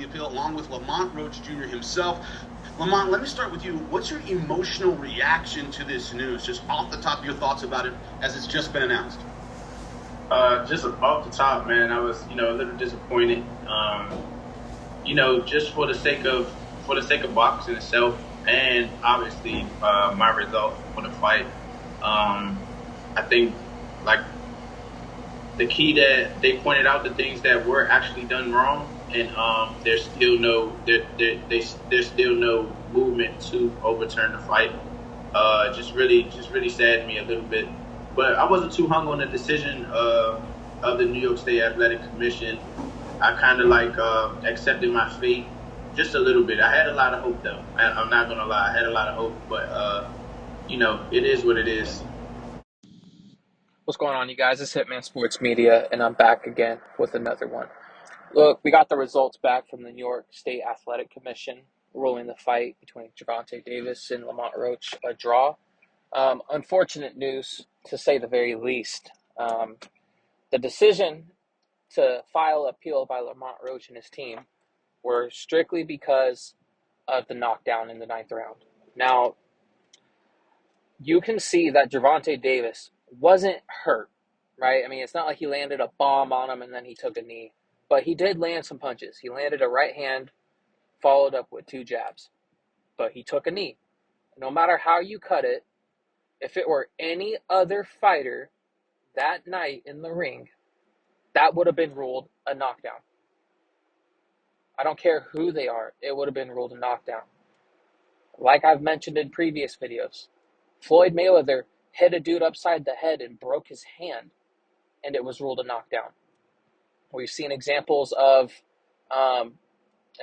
the appeal, along with Lamont Roach Jr. himself. Lamont, let me start with you. What's your emotional reaction to this news? Just off the top, your thoughts about it as it's just been announced. Just off the top, man, I was, a little disappointed. Just for the sake of boxing itself, and obviously my result for the fight. I think, like, the key that they pointed out the things that were actually done wrong, and there's still no movement to overturn the fight. Just really saddened me a little bit. But I wasn't too hung on the decision of the New York State Athletic Commission. I kind of accepted my fate just a little bit. I had a lot of hope, though. I'm not gonna lie, I had a lot of hope, but it is what it is. What's going on, you guys? It's Hitman Sports Media, and I'm back again with another one. Look, we got the results back from the New York State Athletic Commission ruling the fight between Gervonta Davis and Lamont Roach a draw. Unfortunate news, to say the very least. The decision to file appeal by Lamont Roach and his team were strictly because of the knockdown in the 9th round. Now, you can see that Gervonta Davis wasn't hurt, right? I mean, it's not like he landed a bomb on him and then he took a knee. But he did land some punches. He landed a right hand, followed up with 2 jabs. But he took a knee. No matter how you cut it, if it were any other fighter that night in the ring, that would have been ruled a knockdown. I don't care who they are, it would have been ruled a knockdown. Like I've mentioned in previous videos, Floyd Mayweather hit a dude upside the head and broke his hand, and it was ruled a knockdown. We've seen examples of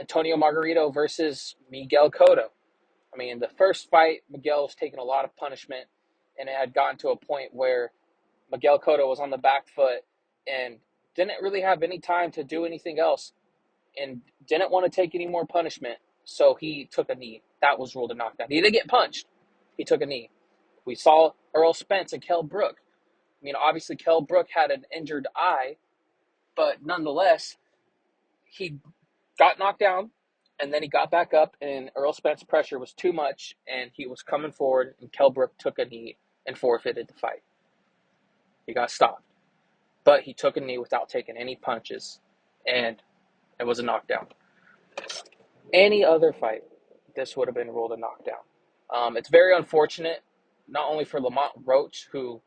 Antonio Margarito versus Miguel Cotto. I mean, the first fight, Miguel was taking a lot of punishment, and it had gotten to a point where Miguel Cotto was on the back foot and didn't really have any time to do anything else and didn't want to take any more punishment, so he took a knee. That was ruled a knockdown. He didn't get punched. He took a knee. We saw Errol Spence and Kell Brook. I mean, obviously, Kell Brook had an injured eye, but nonetheless, he got knocked down, and then he got back up, and Errol Spence's pressure was too much, and he was coming forward, and Kell Brook took a knee and forfeited the fight. He got stopped. But he took a knee without taking any punches, and it was a knockdown. Any other fight, this would have been ruled a knockdown. It's very unfortunate, not only for Lamont Roach, who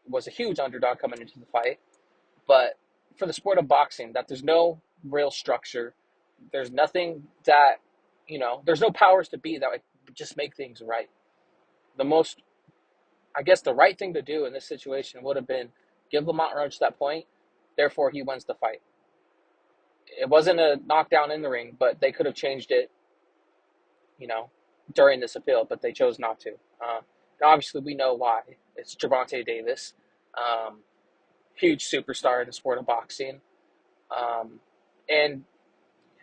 was a huge underdog coming into the fight, but for the sport of boxing, that there's no real structure. There's nothing that, there's no powers to be that would just make things right. The right thing to do in this situation would have been give Lamont Roach that point, therefore he wins the fight. It wasn't a knockdown in the ring, but they could have changed it, during this appeal, but they chose not to. And obviously, we know why. It's Gervonta Davis, huge superstar in the sport of boxing, and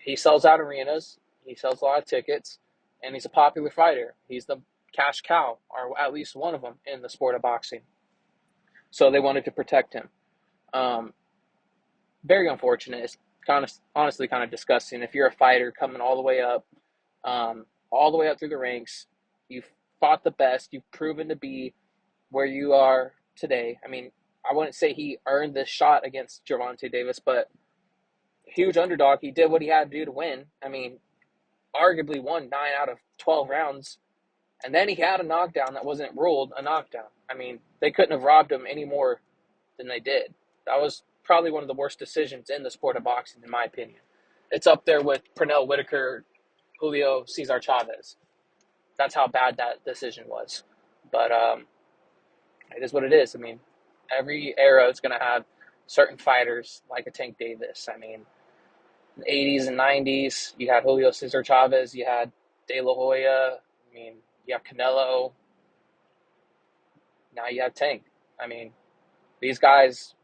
he sells out arenas. He sells a lot of tickets, and he's a popular fighter. He's the cash cow, or at least one of them, in the sport of boxing. So they wanted to protect him. Very unfortunate. It's honestly kind of disgusting. If you're a fighter coming all the way up through the ranks, you've fought the best, you've proven to be where you are today. I mean, I wouldn't say he earned this shot against Gervonta Davis, but huge underdog. He did what he had to do to win. I mean, arguably won 9 out of 12 rounds. And then he had a knockdown that wasn't ruled a knockdown. I mean, they couldn't have robbed him any more than they did. That was probably one of the worst decisions in the sport of boxing, in my opinion. It's up there with Pernell Whitaker, Julio Cesar Chavez. That's how bad that decision was. But it is what it is. I mean, every era is going to have certain fighters like a Tank Davis. I mean, in the 80s and 90s, you had Julio Cesar Chavez, you had De La Hoya, I mean, you have Canelo, now you have Tank. I mean, these guys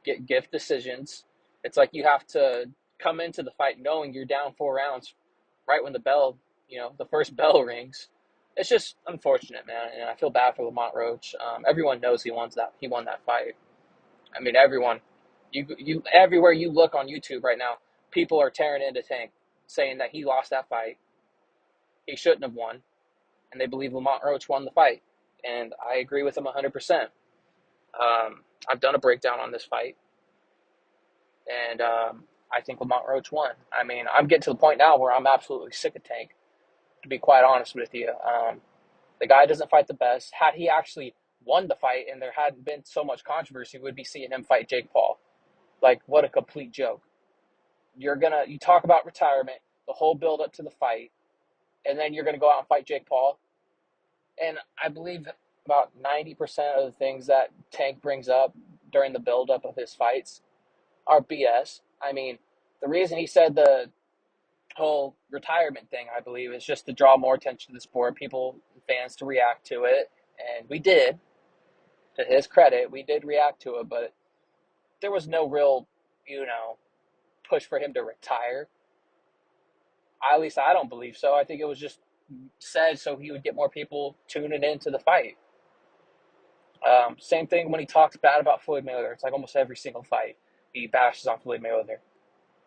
get gift decisions. It's like you have to come into the fight knowing you're down 4 rounds right when the bell, the first bell rings. It's just unfortunate, man, and I feel bad for Lamont Roach. Everyone knows he won that fight. I mean, everyone. You everywhere you look on YouTube right now, people are tearing into Tank, saying that he lost that fight. He shouldn't have won, and they believe Lamont Roach won the fight. And I agree with him 100%. I've done a breakdown on this fight, and I think Lamont Roach won. I mean, I'm getting to the point now where I'm absolutely sick of Tank, to be quite honest with you. The guy doesn't fight the best. Had he actually won the fight and there hadn't been so much controversy, we'd be seeing him fight Jake Paul. Like, what a complete joke. You talk about retirement, the whole build up to the fight, and then you're gonna go out and fight Jake Paul. And I believe about 90% of the things that Tank brings up during the build up of his fights are BS. I mean, the reason he said the whole retirement thing, I believe, is just to draw more attention to the sport, people, fans to react to it. And we did, to his credit, we did react to it, but there was no real, push for him to retire. At least I don't believe so. I think it was just said so he would get more people tuning into the fight. Same thing when he talks bad about Floyd Mayweather. It's like almost every single fight he bashes on Floyd Mayweather.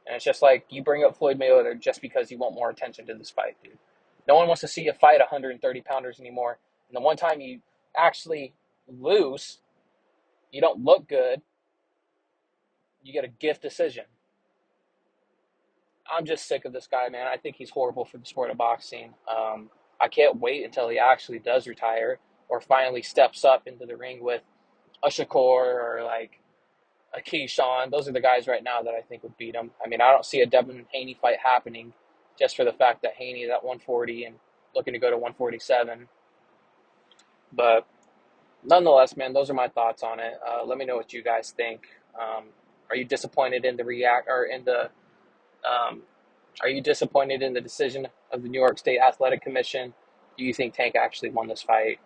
And it's just like, you bring up Floyd Mayweather just because you want more attention to this fight, dude. No one wants to see you fight 130-pounders anymore. And the one time you actually lose, you don't look good, you get a gift decision. I'm just sick of this guy, man. I think he's horrible for the sport of boxing. I can't wait until he actually does retire or finally steps up into the ring with a Shakur or like a Keyshawn. Those are the guys right now that I think would beat him. I mean, I don't see a Devin Haney fight happening just for the fact that Haney is at 140 and looking to go to 147. But nonetheless, man, those are my thoughts on it. Let me know what you guys think. Are you disappointed in are you disappointed in the decision of the New York State Athletic Commission? Do you think Tank actually won this fight?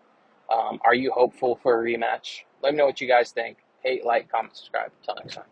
Are you hopeful for a rematch? Let me know what you guys think. Hate, like, comment, subscribe. Until next time.